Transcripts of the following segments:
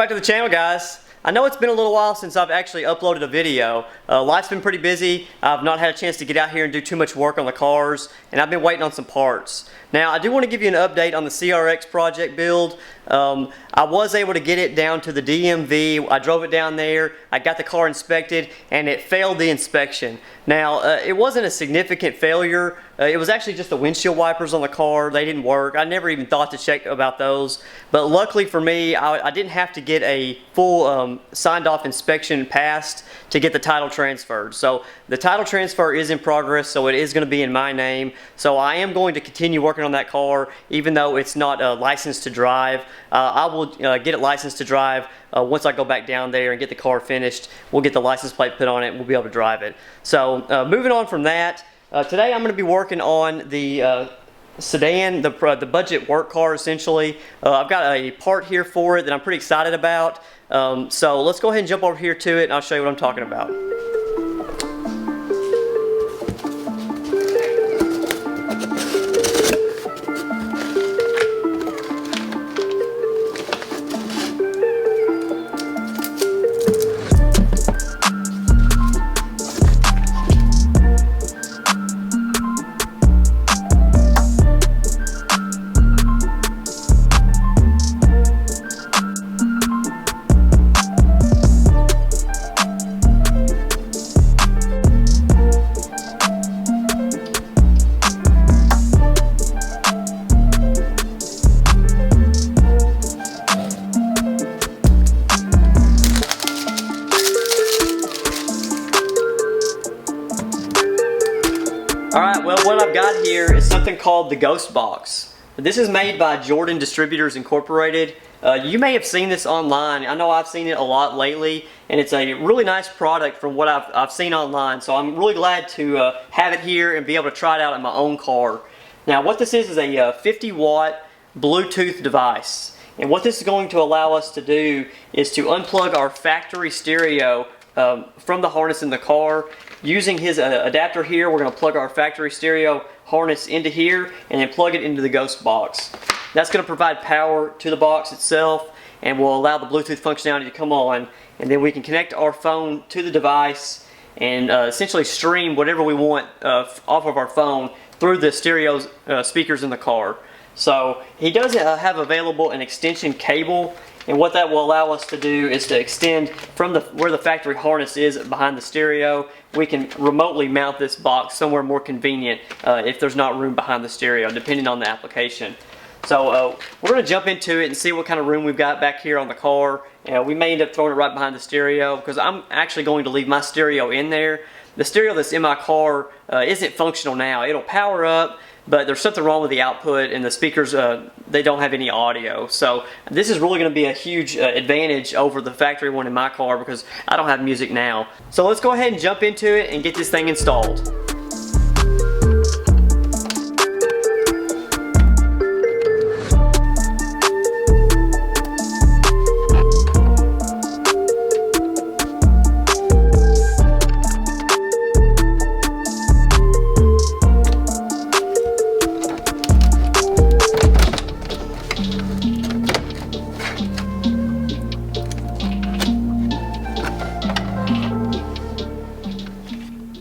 back to the channel, guys. I know it's been a little while since I've actually uploaded a video. Life's been pretty busy. I've not had a chance to get out here and do too much work on the cars, and I've been waiting on some parts. Now, I do want to give you an update on the CRX project build. I was able to get it down to the DMV. I drove it down there, I got the car inspected, and it failed the inspection. Now, it wasn't a significant failure. It was actually just the windshield wipers on the car. They didn't work. I never even thought to check about those. But luckily for me, I didn't have to get a full signed off inspection passed to get the title transferred. So the title transfer is in progress, so it is going to be in my name. So I am going to continue working on that car, even though it's not licensed to drive. I will get it licensed to drive once I go back down there and get the car finished. We'll get the license plate put on it and we'll be able to drive it. So moving on from that, today I'm going to be working on the sedan, the budget work car essentially. I've got a part here for it that I'm pretty excited about. So let's go ahead and jump over here to it and I'll show you what I'm talking about. Alright, well, what I've got here is something called the Ghost Box. This is made by Jordan Distributors Incorporated. You may have seen this online. I know I've seen it a lot lately, and it's a really nice product from what I've seen online. So I'm really glad to have it here and be able to try it out in my own car. Now, what this is a 50-watt Bluetooth device. And what this is going to allow us to do is to unplug our factory stereo from the harness in the car. Using his adapter here, we're going to plug our factory stereo harness into here and then plug it into the Ghost Box. That's going to provide power to the box itself and will allow the Bluetooth functionality to come on, and then we can connect our phone to the device and essentially stream whatever we want off of our phone through the stereo speakers in the car. So he does have available an extension cable, and what that will allow us to do is to extend from where the factory harness is behind the stereo. We can remotely mount this box somewhere more convenient if there's not room behind the stereo, depending on the application. So we're going to jump into it and see what kind of room we've got back here on the car. We may end up throwing it right behind the stereo because I'm actually going to leave my stereo in there. The stereo that's in my car isn't functional now. It'll power up, but there's something wrong with the output, and the speakers, they don't have any audio. So this is really going to be a huge advantage over the factory one in my car because I don't have music now. So let's go ahead and jump into it and get this thing installed.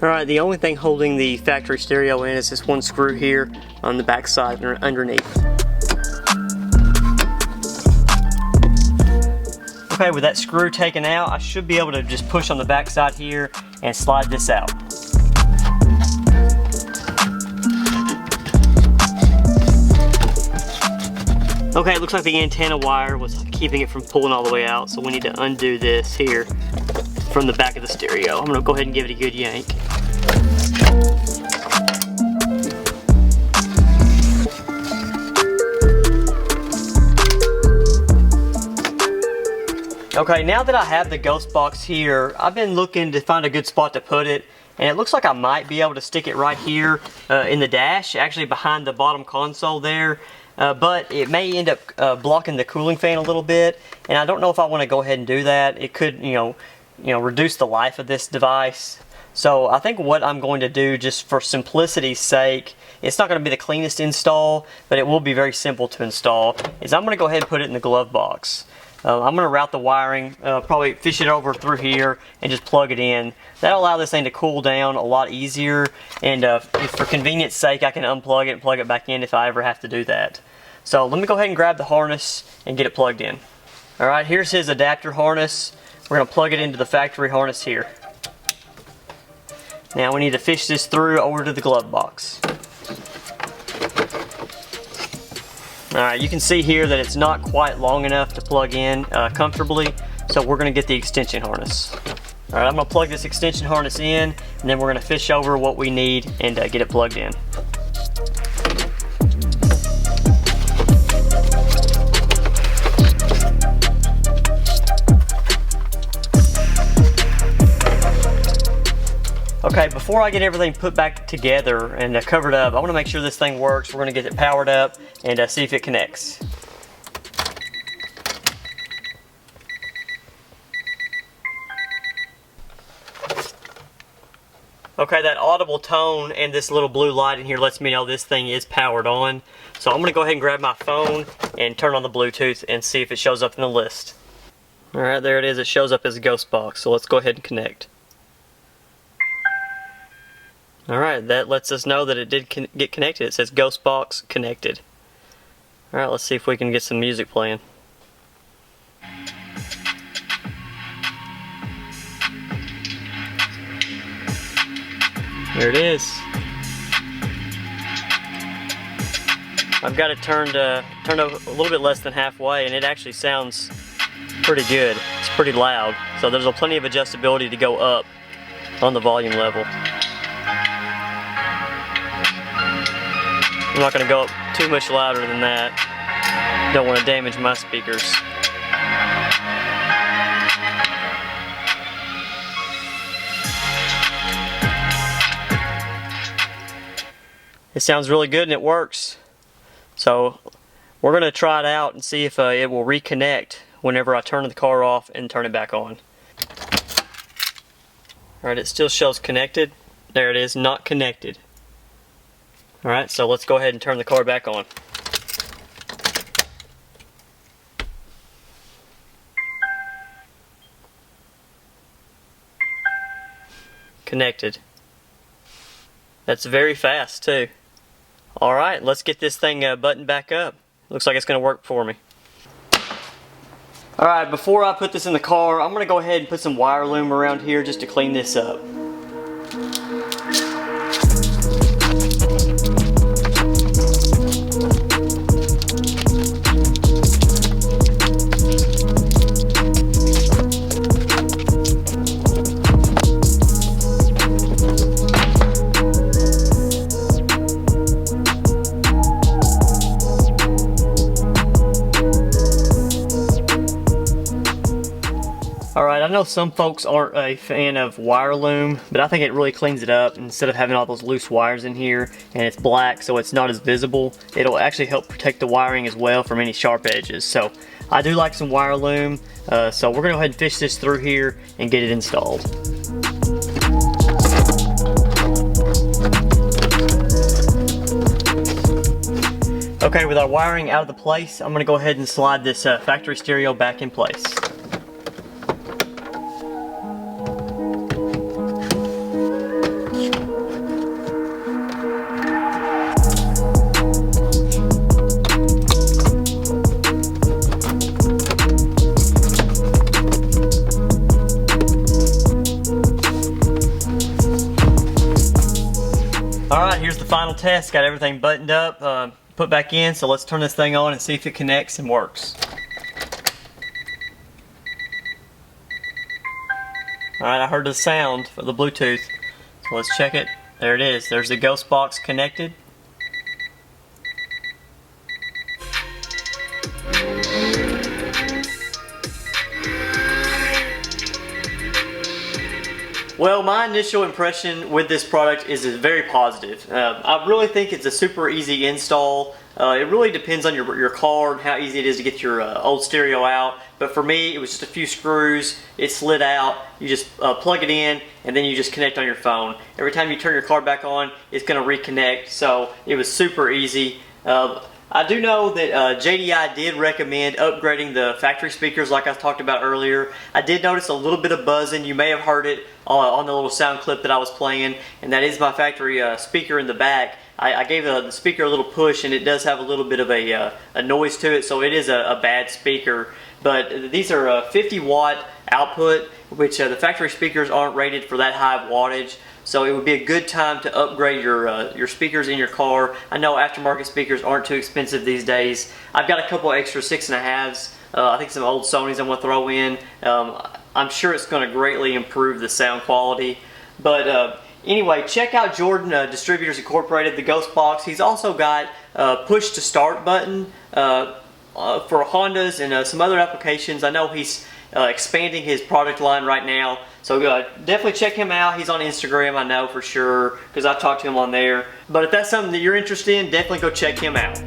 Alright, the only thing holding the factory stereo in is this one screw here on the back side underneath. Okay, with that screw taken out, I should be able to just push on the back side here and slide this out. Okay, it looks like the antenna wire was keeping it from pulling all the way out, so we need to undo this here from the back of the stereo. I'm going to go ahead and give it a good yank. Okay, now that I have the Ghost Box here, I've been looking to find a good spot to put it, and it looks like I might be able to stick it right here in the dash, actually behind the bottom console there. But it may end up blocking the cooling fan a little bit, and I don't know if I want to go ahead and do that. It could, reduce the life of this device. So I think what I'm going to do, just for simplicity's sake, it's not going to be the cleanest install, but it will be very simple to install, is I'm going to go ahead and put it in the glove box. I'm going to route the wiring, probably fish it over through here and just plug it in. That'll allow this thing to cool down a lot easier, and if for convenience sake I can unplug it and plug it back in if I ever have to do that. So let me go ahead and grab the harness and get it plugged in. Alright, here's his adapter harness. We're going to plug it into the factory harness here. Now we need to fish this through over to the glove box. Alright, you can see here that it's not quite long enough to plug in comfortably, so we're going to get the extension harness. Alright, I'm going to plug this extension harness in, and then we're going to fish over what we need and get it plugged in. Okay, before I get everything put back together and covered up, I want to make sure this thing works. We're going to get it powered up and see if it connects. Okay, that audible tone and this little blue light in here lets me know this thing is powered on. So I'm going to go ahead and grab my phone and turn on the Bluetooth and see if it shows up in the list. Alright, there it is. It shows up as a Ghost Box. So let's go ahead and connect. Alright, that lets us know that it did get connected. It says Ghost Box connected. Alright, let's see if we can get some music playing. There it is. I've got it turned a little bit less than halfway, and it actually sounds pretty good. It's pretty loud, so there's plenty of adjustability to go up on the volume level. I'm not going to go up too much louder than that. Don't want to damage my speakers. It sounds really good and it works. So we're going to try it out and see if it will reconnect whenever I turn the car off and turn it back on. Alright, it still shows connected. There it is, not connected. Alright, so let's go ahead and turn the car back on. Connected. That's very fast too. Alright, let's get this thing buttoned back up. Looks like it's going to work for me. Alright, before I put this in the car, I'm going to go ahead and put some wire loom around here just to clean this up. Alright, I know some folks aren't a fan of wire loom, but I think it really cleans it up. Instead of having all those loose wires in here, and it's black so it's not as visible, it'll actually help protect the wiring as well from any sharp edges. So I do like some wire loom, so we're going to go ahead and fish this through here and get it installed. Okay, with our wiring out of the place, I'm going to go ahead and slide this factory stereo back in place. Alright, here's the final test. Got everything buttoned up, put back in, so let's turn this thing on and see if it connects and works. Alright, I heard the sound of the Bluetooth, so let's check it. There it is. There's the Ghost Box connected. Well, my initial impression with this product is very positive. I really think it's a super easy install. It really depends on your car and how easy it is to get your old stereo out. But for me, it was just a few screws. It slid out. You just plug it in, and then you just connect on your phone. Every time you turn your car back on, it's going to reconnect. So it was super easy. I do know that JDI did recommend upgrading the factory speakers like I talked about earlier. I did notice a little bit of buzzing. You may have heard it on the little sound clip that I was playing, and that is my factory speaker in the back. I gave the speaker a little push, and it does have a little bit of a noise to it, so it is a bad speaker. But these are 50 watt output, which the factory speakers aren't rated for that high of wattage. So it would be a good time to upgrade your speakers in your car. I know aftermarket speakers aren't too expensive these days. I've got a couple extra 6.5s. I think some old Sonys I'm going to throw in. I'm sure it's going to greatly improve the sound quality. But anyway, check out Jordan Distributors Incorporated, the Ghost Box. He's also got a push to start button for Hondas and some other applications. I know he's expanding his product line right now, so definitely check him out. He's on Instagram, I know for sure, because I've talked to him on there. But if that's something that you're interested in, definitely go check him out.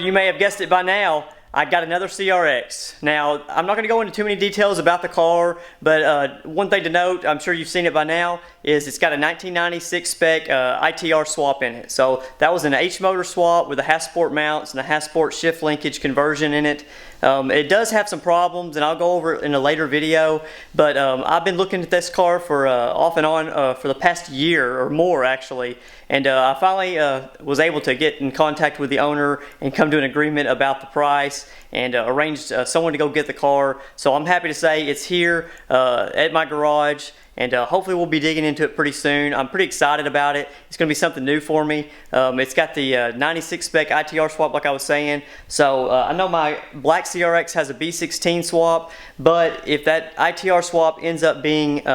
you may have guessed it by now. I got another CRX. Now, I'm not going to go into too many details about the car, but one thing to note, I'm sure you've seen it by now, is it's got a 1996 spec ITR swap in it. So that was an H-motor swap with a half sport mounts and a half sport shift linkage conversion in it. It does have some problems, and I'll go over it in a later video, but I've been looking at this car for off and on for the past year or more actually, and I finally was able to get in contact with the owner and come to an agreement about the price and arranged someone to go get the car. So I'm happy to say it's here at my garage, and hopefully we'll be digging into it pretty soon. I'm pretty excited about it. It's going to be something new for me. It's got the 96 spec ITR swap like I was saying. So I know my black CRX has a B16 swap, but if that ITR swap ends up being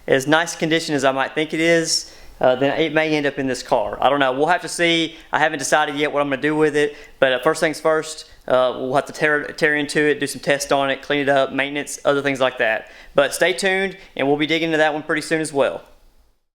as nice condition as I might think it is, then it may end up in this car. I don't know. We'll have to see. I haven't decided yet what I'm going to do with it, but first things first, we'll have to tear into it, do some tests on it, clean it up, maintenance, other things like that. But stay tuned, and we'll be digging into that one pretty soon as well.